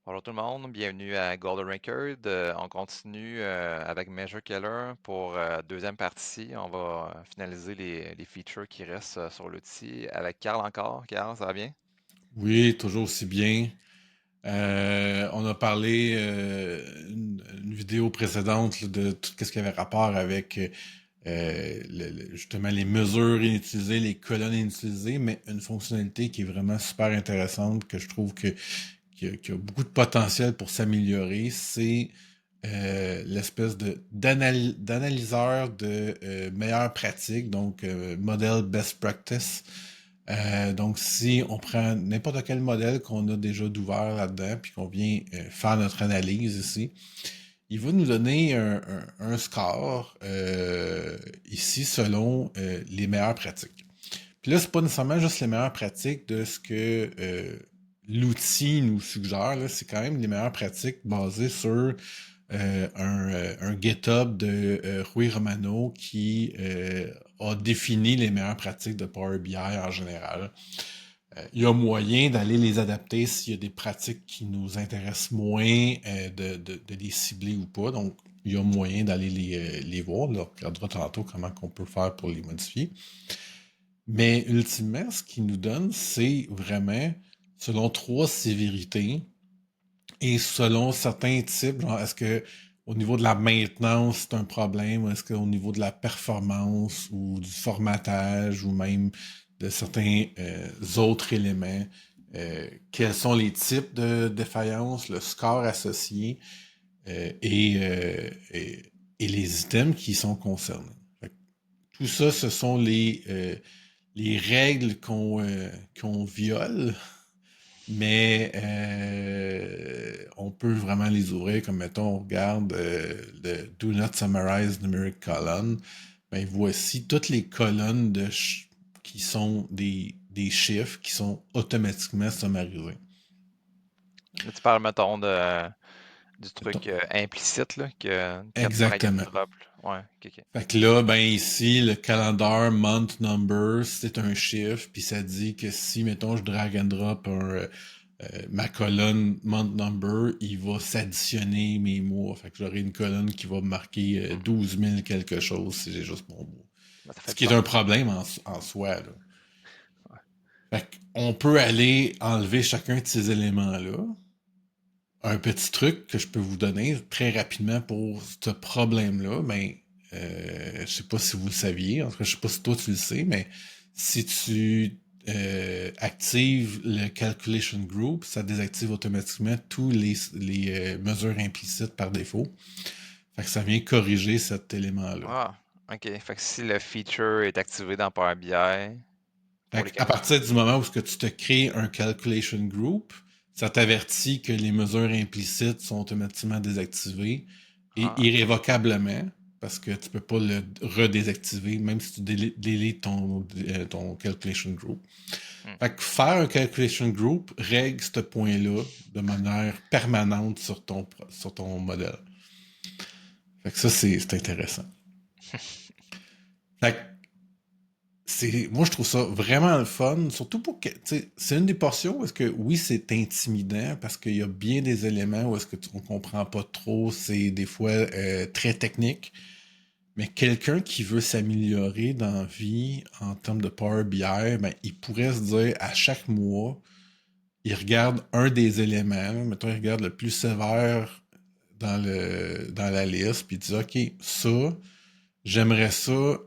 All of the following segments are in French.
Bonjour tout le monde, bienvenue à Golden Record. On continue avec Measure Keller pour deuxième partie. On va finaliser les features qui restent sur l'outil avec Carl encore. Carl, ça va bien? Oui, toujours aussi bien. On a parlé une vidéo précédente là, de tout ce qui avait rapport avec justement les mesures inutilisées, les colonnes inutilisées, mais une fonctionnalité qui est vraiment super intéressante, que je trouve qui a beaucoup de potentiel pour s'améliorer, c'est l'espèce d'analyseur de meilleures pratiques, donc modèle best practice. Donc, si on prend n'importe quel modèle qu'on a déjà d'ouvert là-dedans, puis qu'on vient faire notre analyse ici, il va nous donner un score ici selon les meilleures pratiques. Puis là, c'est pas nécessairement juste les meilleures pratiques de ce que l'outil nous suggère, là, c'est quand même les meilleures pratiques basées sur un GitHub de Rui Romano qui a défini les meilleures pratiques de Power BI en général. Il y a moyen d'aller les adapter s'il y a des pratiques qui nous intéressent moins, de les cibler ou pas. Donc, il y a moyen d'aller les voir. Là, on regardera tantôt comment on peut faire pour les modifier. Mais ultimement, ce qu'il nous donne, c'est vraiment, selon trois sévérités, et selon certains types, genre, est-ce que au niveau de la maintenance, c'est un problème, ou est-ce qu'au niveau de la performance ou du formatage ou même de certains autres éléments, quels sont les types de défaillances, le score associé et les items qui sont concernés. Fait que tout ça, ce sont les règles qu'on viole, mais on peut vraiment les ouvrir, comme mettons, on regarde le Do Not Summarize Numeric Column. Ben, voici toutes les colonnes qui sont des chiffres qui sont automatiquement summarisés. Là, tu parles, mettons, du truc Mettons- implicite, là, que quand tu drag and Exactement. drop. Là. Ouais, ok, ok. Fait que là, ben ici, le calendar month number, c'est un chiffre, puis ça dit que si, mettons, je drag and drop ma colonne month number, il va s'additionner mes mois. Fait que j'aurai une colonne qui va me marquer Hmm. 12 000 quelque chose si j'ai juste mon mois. Ben, ça fait Ce du qui est un sens. problème en soi, là. Ouais. Fait qu'on peut aller enlever chacun de ces éléments-là. Un petit truc que je peux vous donner très rapidement pour ce problème-là, ben, je sais pas si vous le saviez, en tout cas, je sais pas si toi tu le sais, mais si tu actives le Calculation Group, ça désactive automatiquement tous les mesures implicites par défaut. Fait que ça vient corriger cet élément-là. Ah, ok. Fait que si le feature est activé dans Power BI pour les Fait à calculs. partir du moment où ce que tu te crées un Calculation Group, ça t'avertit que les mesures implicites sont automatiquement désactivées et Ah, irrévocablement, parce que tu peux pas le redésactiver, même si tu délites ton Calculation Group. hmm. Fait que faire un Calculation Group règle ce point-là de manière permanente sur ton modèle. Fait que ça, c'est intéressant. Fait que moi je trouve ça vraiment le fun, surtout pour que, tu sais, c'est une des portions où est-ce que, oui, c'est intimidant parce qu'il y a bien des éléments où est-ce que on comprend pas trop, c'est des fois très technique, mais quelqu'un qui veut s'améliorer dans la vie en termes de Power BI, ben, il pourrait se dire à chaque mois, il regarde un des éléments, mettons, il regarde le plus sévère dans la liste, puis il dit, OK, ça, j'aimerais ça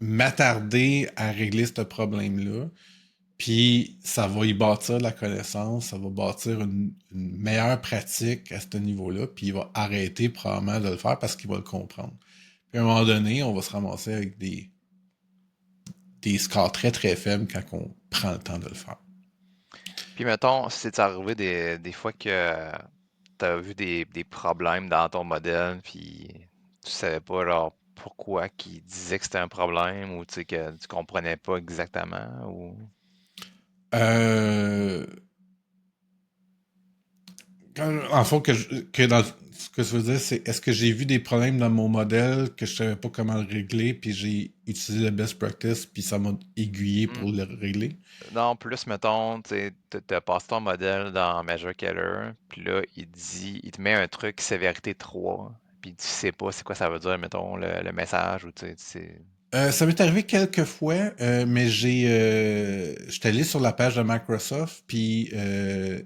m'attarder à régler ce problème-là. Puis ça va y bâtir de la connaissance, ça va bâtir une meilleure pratique à ce niveau-là, puis il va arrêter probablement de le faire parce qu'il va le comprendre. Puis à un moment donné, on va se ramasser avec des scores très très faibles quand on prend le temps de le faire. Puis mettons, c'est arrivé des fois que tu as vu des problèmes dans ton modèle, puis tu savais pas genre pourquoi qu'il disait que c'était un problème ou tu sais que tu comprenais pas exactement ou. Euh, en fond, que dans ce que je veux dire, c'est est-ce que j'ai vu des problèmes dans mon modèle que je savais pas comment le régler, puis j'ai utilisé le best practice, puis ça m'a aiguillé Hmm. pour le régler? Non, plus, mettons, tu sais, t'as passé ton modèle dans Measure Keller, puis là, il te met un truc sévérité 3, puis tu sais pas c'est quoi ça veut dire, mettons, le message, ou tu sais, Ça m'est arrivé quelques fois, mais j'étais allé sur la page de Microsoft, puis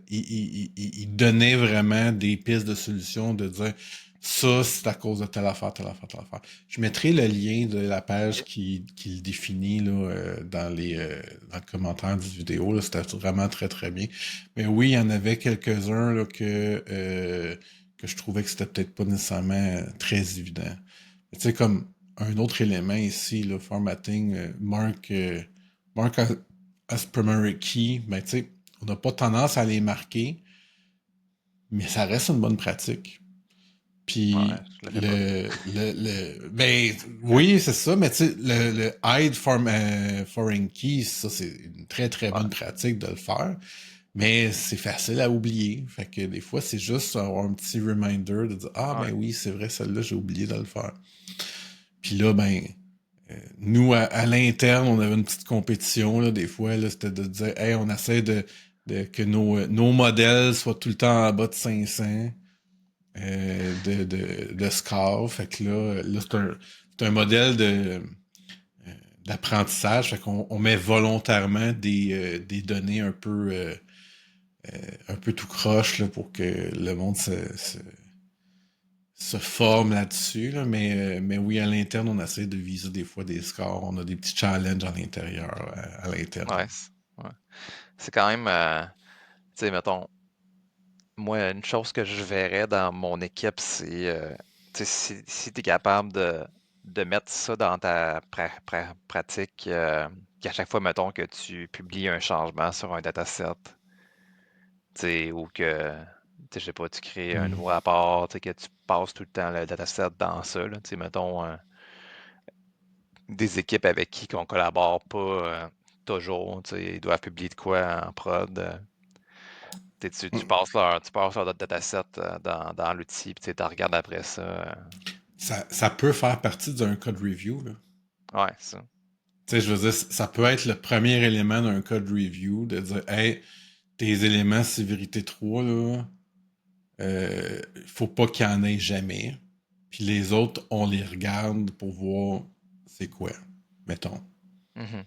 il donnait vraiment des pistes de solutions de dire ça, c'est à cause de telle affaire, telle affaire, telle affaire. Je mettrai le lien de la page Ok. qui le définit là, dans le commentaire du vidéo. Là, c'était vraiment très très bien. Mais oui, il y en avait quelques-uns là, que je trouvais que c'était peut-être pas nécessairement très évident. Tu sais, comme un autre élément ici, le formatting, mark as primary key, ben, tu sais, on n'a pas tendance à les marquer, mais ça reste une bonne pratique. Ouais, Puis je le fais pas. ben oui, c'est ça, mais tu sais, le hide foreign keys, ça c'est une très très Ouais, bonne pratique de le faire, mais c'est facile à oublier. Fait que des fois, c'est juste avoir un petit reminder de dire ah ouais. ben oui, c'est vrai, celle-là, j'ai oublié de le faire. Puis là, ben, nous, à l'interne, on avait une petite compétition, là, des fois, là, c'était de dire, hey, on essaie que nos modèles soient tout le temps en bas de 500 de score. Fait que là c'est un modèle d'apprentissage. Fait qu'on on met volontairement des données un peu tout croche là, pour que le monde se forme là-dessus, là, mais oui, à l'interne, on essaie de viser des fois des scores. On a des petits challenges à l'intérieur, à l'interne. Ouais, ouais. C'est quand même, tu sais, mettons, moi, une chose que je verrais dans mon équipe, c'est, tu sais, si tu es capable de mettre ça dans ta pratique, qu'à chaque fois, mettons, que tu publies un changement sur un dataset, tu sais, ou que, tu sais, je sais pas, tu crées un Mm. nouveau rapport, tu sais, que tu passes tout le temps le dataset dans ça, là, tu sais, mettons, des équipes avec qui on collabore pas toujours, tu sais, ils doivent publier de quoi en prod. Tu passes leur dataset dans l'outil, puis tu regardes après ça. Ça peut faire partie d'un code review, là. Ouais, ça. Tu sais, je veux dire, ça peut être le premier élément d'un code review, de dire, hey, tes éléments sévérité 3 là, faut pas qu'il y en ait jamais. Puis les autres, on les regarde pour voir c'est quoi, mettons. Mhm.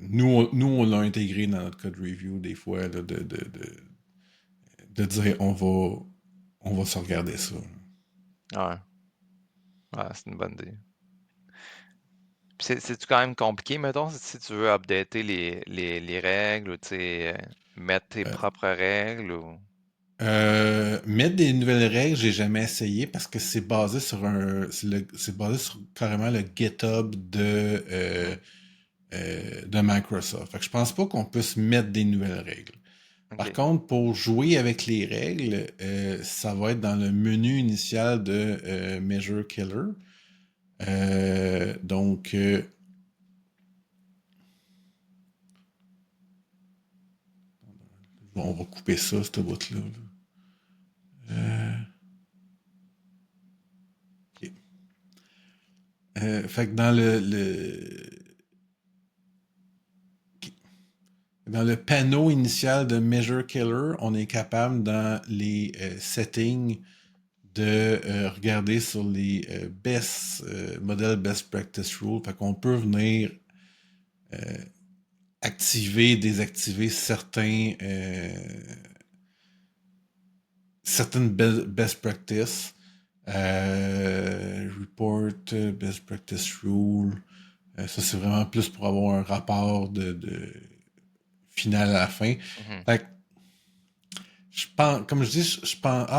Nous, on l'a intégré dans notre code review des fois, là, de dire on va se regarder ça. Ouais, ouais, c'est une bonne idée. Puis c'est-tu quand même compliqué, mettons, si tu veux updater les règles, ou tu sais, mettre tes Euh, propres règles, ou... Mettre des nouvelles règles, j'ai jamais essayé parce que c'est basé sur c'est basé sur carrément le GitHub Mhm. de Microsoft. Fait que je pense pas qu'on puisse mettre des nouvelles règles. Par OK. contre, pour jouer avec les règles, ça va être dans le menu initial de Measure Killer. Donc, on va couper ça, cette bout-là. Là. Ok. Fait que dans le panneau initial de Measure Killer, on est capable dans les settings de regarder sur les modèles best practice rules. Fait qu'on peut venir activer, désactiver certaines best practices. Report, best practice rule. Ça, c'est vraiment plus pour avoir un rapport de final à la fin. Mhm. Fait que, je pense, comme je dis, je pense, Puis,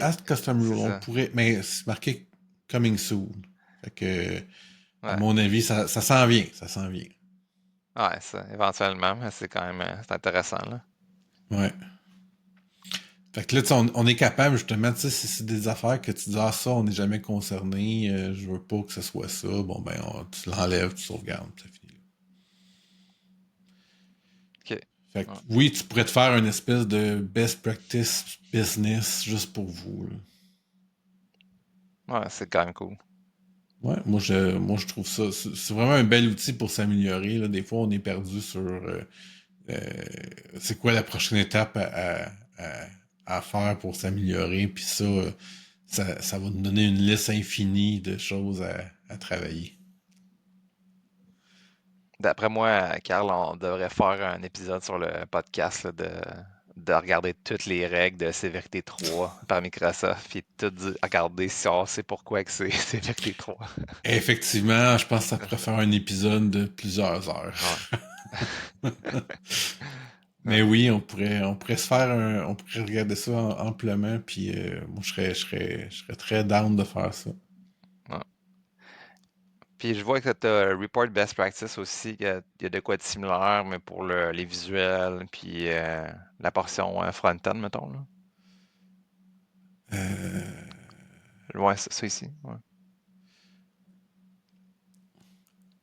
add custom c'est rule, on ça. pourrait, mais c'est marqué coming soon. Fait que, à Ouais. mon avis, ça s'en vient, ça s'en vient. Ouais, ça, éventuellement, mais c'est quand même, c'est intéressant, là. Ouais. Fait que là, tu sais, on est capable, justement, tu sais, si c'est des affaires que tu dis, ah, ça, on n'est jamais concerné, je veux pas que ce soit ça, bon, ben, tu l'enlèves, tu sauvegardes, ça finit là. OK. Fait que Ouais, oui, tu pourrais te faire une espèce de best practice business juste pour vous, là. ouais, c'est quand même cool. Ouais, moi je trouve ça, c'est vraiment un bel outil pour s'améliorer, là. Des fois, on est perdu sur euh, c'est quoi la prochaine étape à faire pour s'améliorer, puis ça va nous donner une liste infinie de choses à travailler. D'après moi, Carl, on devrait faire un épisode sur le podcast là, de regarder toutes les règles de Sévérité 3 par Microsoft, puis tout regarder si on sait pourquoi que c'est Sévérité 3. Effectivement, je pense que ça pourrait faire un épisode de plusieurs heures. Ouais. Ouais, Mais oui, on pourrait on pourrait regarder ça amplement, puis moi je serais très down de faire ça. ouais. Puis je vois que tu as Report Best Practice aussi, qu'il y a de quoi de similaire, mais pour les visuels, puis la portion front-end, mettons, là. Euh, Ouais, c'est ça ici. Ouais.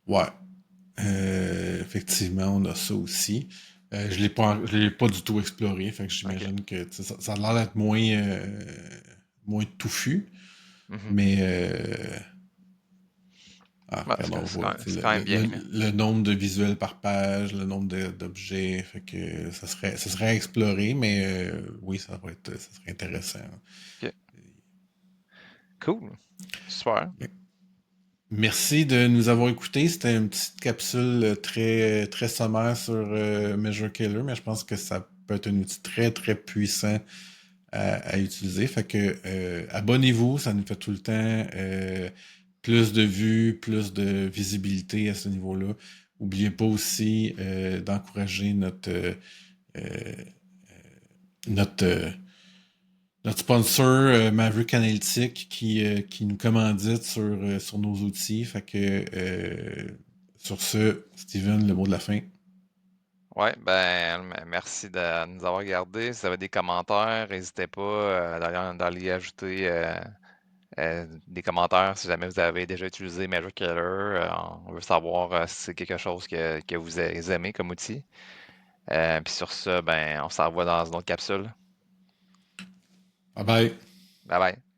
ouais, effectivement, on a ça aussi. Je l'ai pas du tout exploré, fait que OK. j'imagine que tu sais, ça a l'air d'être moins touffu, Mhm. mais Ouais, regarde, on voit tu sais, c'est quand même bien, là. le nombre de visuels par page, le nombre d'objets, fait que ça serait à explorer, mais oui, ça serait intéressant. OK. Cool. Super. Merci de nous avoir écoutés. C'était une petite capsule très sommaire sur Measure Killer, mais je pense que ça peut être un outil très, très puissant à utiliser. Fait que abonnez-vous, ça nous fait tout le temps plus de vues, plus de visibilité à ce niveau-là. N'oubliez pas aussi d'encourager euh, notre notre sponsor, Maverick Analytic, qui nous commandite sur nos outils. Fait que, sur ce, Steven, le mot de la fin. Ouais, ben, merci de nous avoir regardé. Si vous avez des commentaires, n'hésitez pas d'aller ajouter des commentaires si jamais vous avez déjà utilisé Magic Killer. On veut savoir si c'est quelque chose que vous aimez comme outil. Puis sur ça, ben, on s'envoie dans une autre capsule. Bye bye. Bye bye.